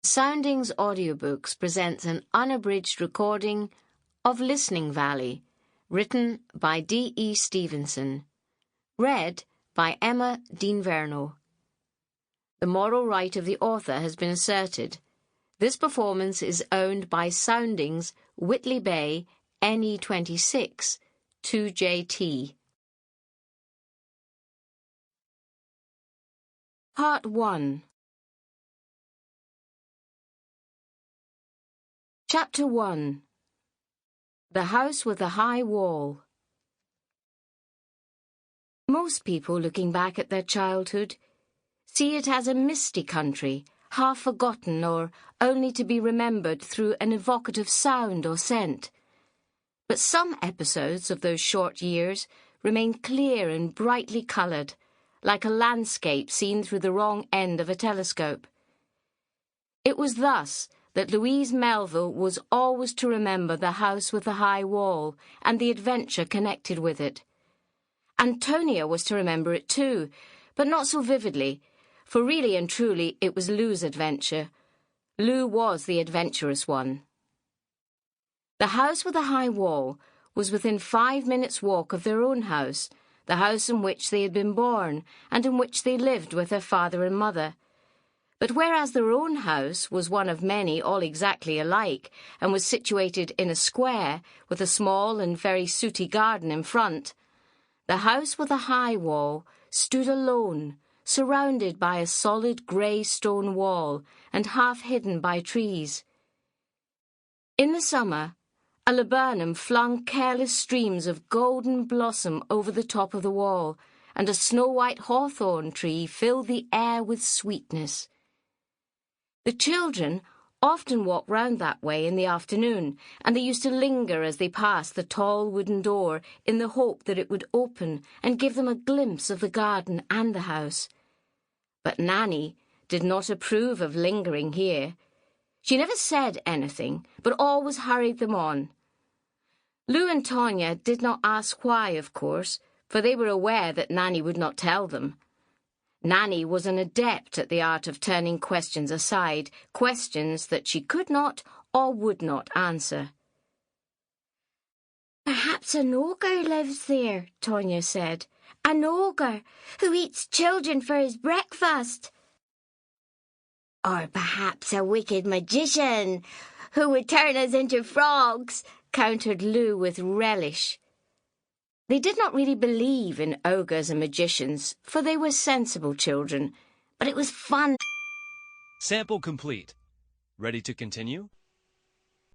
Soundings Audiobooks presents an unabridged recording of Listening Valley, written by D.E. Stevenson, read by Emma Dean-Verno. The moral right of the author has been asserted. This performance is owned by Soundings, Whitley Bay, NE26, 2JT. Part 1. Chapter 1. The House with the High Wall. Most people, looking back at their childhood, see it as a misty country, half forgotten or only to be remembered through an evocative sound or scent. But some episodes of those short years remain clear and brightly coloured, like a landscape seen through the wrong end of a telescope. It was thus that Louise Melville was always to remember the house with the high wall and the adventure connected with it. Antonia was to remember it too, but not so vividly, for really and truly it was Lou's adventure. Lou was the adventurous one. The house with the high wall was within 5 minutes' walk of their own house, the house in which they had been born and in which they lived with their father and mother. But whereas their own house was one of many all exactly alike, and was situated in a square with a small and very sooty garden in front, the house with a high wall stood alone, surrounded by a solid grey stone wall and half hidden by trees. In the summer, a laburnum flung careless streams of golden blossom over the top of the wall, and a snow-white hawthorn tree filled the air with sweetness. The children often walked round that way in the afternoon, and they used to linger as they passed the tall wooden door in the hope that it would open and give them a glimpse of the garden and the house. But Nanny did not approve of lingering here. She never said anything, but always hurried them on. Lou and Tonia did not ask why, of course, for they were aware that Nanny would not tell them. Nanny was an adept at the art of turning questions aside, questions that she could not or would not answer. "Perhaps an ogre lives there," Tonia said. "An ogre who eats children for his breakfast." "Or perhaps a wicked magician who would turn us into frogs," countered Lou with relish. They did not really believe in ogres and magicians, for they were sensible children, but it was fun. Sample complete. Ready to continue?